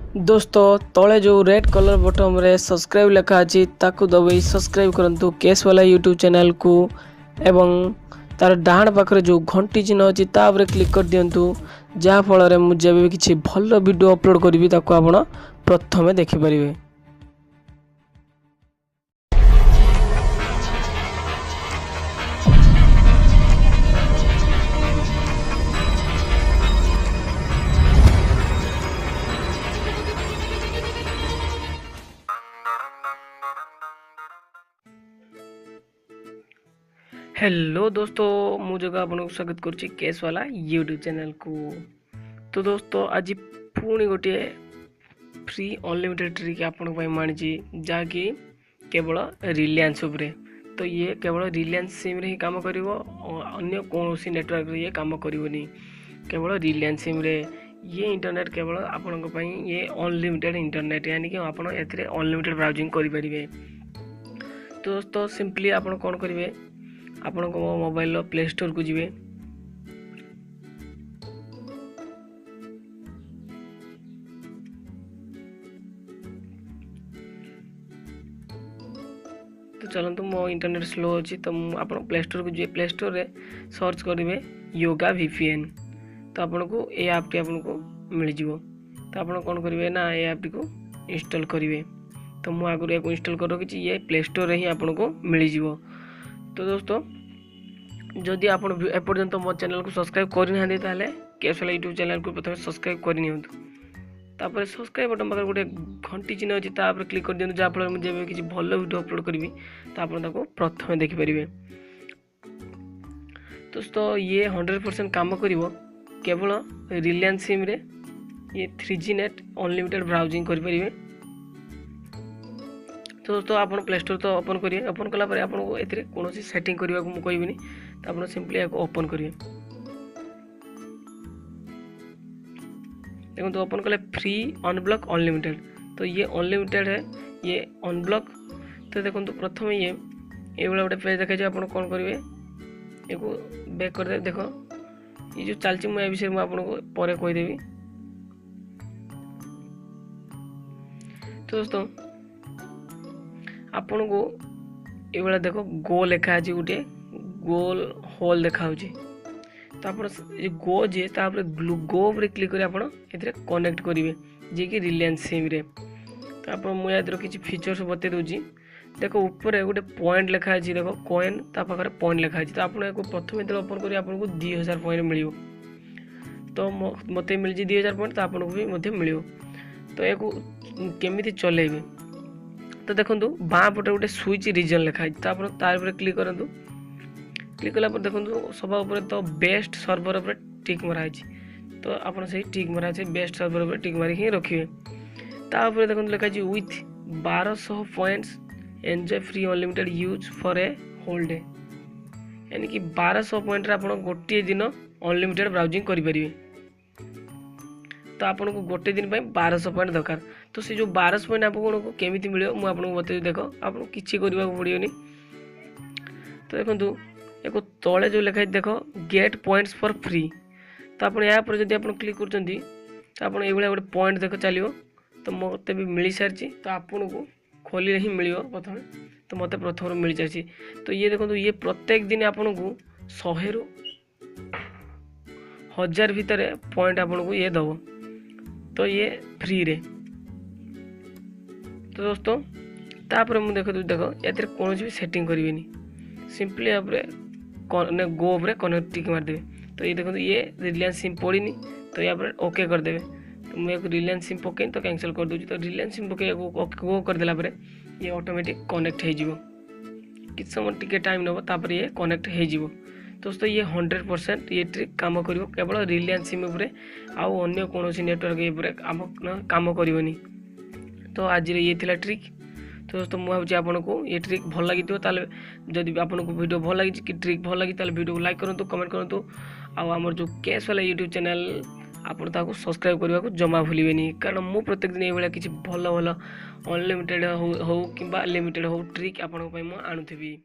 दोस्तों तले जो रेड कलर बटन रे सब्सक्राइब लिखा अच्छी ताकू दबाई सब्सक्राइब करंतु केस वाला यूट्यूब चैनल को एवं तार डाहाण पाखरे जो घंटी चिन्ह अच्छी तापर क्लिक कर दिंतु जहाँ फल मुझे भी किसी भल वीडियो अपलोड करी ताको आपण प्रथमे देखिपारे। हेलो दोस्तों मुझे आपको स्वागत करुच्ची केस वाला यूट्यूब चैनल को। तो दोस्तों आज पुणी गोटे फ्री अनलिमिटेड ट्रिक आपण आनी जहाँकि केवल रिलायंस उपरे। तो ये केवल रिलायंस सिम रे ही काम कर अन्य कौन सी नेटवर्क ये काम करनी केवल रिलायंस सिम रे। ये इंटरनेट केवल आपण ये अनलिमिटेड इंटरनेट यानी कि आप अनलिमिटेड ब्राउजिंग करेंगे। तो दोस्तों सिंपली आप कौन करेंगे आपण मोबाइल प्ले स्टोर को जीवे। तो चलतु मो इंटरनेट स्लो अच्छी तो आप प्ले स्टोर को जी प्ले स्टोर रे सर्च करेंगे योगा VPN। तो आपन को ये ऐप टी आपन को मिल जिवो। तो आप कौन करेंगे ना ये ऐप टी को इंस्टॉल करेंगे। तो मुझे आगुरी या इंस्टॉल कर रखी ये प्ले स्टोर रे ही आपन को मिल जिवो। तो दोस्तों जदि आप एपर्यंत मो चैनल को सब्सक्राइब करना ताले केस वाला यूट्यूब चैनल को प्रथम सब्सक्राइब करनी। तापर सब्सक्राइब बटन पाखर गोटे घंटी चिन्ह अच्छी तापर क्लिक कर दिखाँ जहाँफल मुझे किसी भल वीडियो अपलोड करी तो आप प्रथम देखिपारे। दोस्तों ये 100% काम करिवो केवल रिलायंस सिम रे। ये 3G नेट अनलिमिटेड ब्राउजिंग करेंगे। तो दोस्तों आप प्ले स्टोर तो ओपन करिए। ओपन कलापर आपको ए कौन सेटिंग करने को मुझे तो आप सिंपली ओपन करिए। देखो तो ओपन कले फ्री अनब्लॉक अनलिमिटेड। तो ये अनलिमिटेड है ये अनब्लॉक। तो देखो तो प्रथम ये भाया गोटे पेज देखा आप कौन करेंगे ये बैक कर दे। देखो ये जो चलती मुझे विषय मुझे आपको कहीदेवी। तो दोस्तों आपण को ये देखो गो लिखा है गोटे गोल होल देखा। तो आप गो जे गो पर क्लिक कर कनेक्ट करेंगे जी कि रिलायंस सिम रे। तो आप मुझे किसी फीचर्स बता दूसरी। देखो ऊपर गोटे पॉइंट लिखा है देखो कॉइन पाखे पॉइंट लिखा है। तो आप प्रथम जो ओपन करेंगे आपको 2000 पॉइंट मिल। तो मत मिल 2000 पॉइंट तो आपको भी मिल। तो या केमी चलेबे तो देखो बाँ पटे गोटे स्विच रीजन लिखा है। तो आप तार क्लिक करूँ। क्लिक कला देखो सभा उपर तो बेस्ट सर्वर उपर टिक मरा है। तो आप टिक मरा है बेस्ट सर्वर उपर टिक मारिक ही रखिए। तापर देखो लिखा है with 1200 points enjoy free unlimited use for a whole day. यानी कि 1200 पॉइंट आप गोटे दिन अनलिमिटेड ब्राउजिंग करेंगे। तो आपको गोटे दिन 1200 पॉइंट दरकार। तो से जो 1200 पॉइंट आपको केमी मिले मुझे आपको बता। देखो आपको किसी करने को पड़ोनी। तो देखो एक तले जो लिखा है देखो गेट पॉइंट्स फॉर फ्री। तो आप यहाँ जब आप क्लिक कर तो आप ये गोटे पॉइंट देख चलो। तो मत भी मिल सारी। तो आपको खोल ही मिल प्रथम। तो मत प्रथम मिल सारी। तो ये देखो ये प्रत्येक दिन आपन को 100 रू 1000 भितर पॉइंट आपन को ये दब। तो ये फ्री रे। तो दोस्तों तापर मुझे देखो या कौन भी सेटिंग करें सिंपली आप गो पर कनेक्ट टिक मारदेवे। तो ये देखो ये रिलायंस सिम पड़नी। तो यहाँ पर ओके करदेवे। तो मुझे रिलायंस सिम पकई तो कैंसिल कर दूँ। तो रिलायंस सिम पकई गो करदेला ये ऑटोमेटिक कनेक्ट हो कि समय टिके टाइम नब तापर ये कनेक्ट हो। दोस्तों ये 100% ये ट्रिक काम करिवो केवल रिलायंस सिम उपरे आउ अन्य कौन नेटवर्क ये काम करनी। तो आज ये थिला ट्रिक। तो दोस्तों मुझे आपको ये ट्रिक भल लगी जदि आपको वीडियो भल लगी कि ट्रिक भल लगी वीडियो को लाइक करूँ कमेंट करूँ। आमर जो केस वाला यूट्यूब चैनल आपको सब्सक्राइब करने को जमा भूलें कारण मु प्रत्येक दिन ये किसी भल भल अनलिमिटेड हो कि लिमिटेड हो ट्रिक आपंप आणुथी।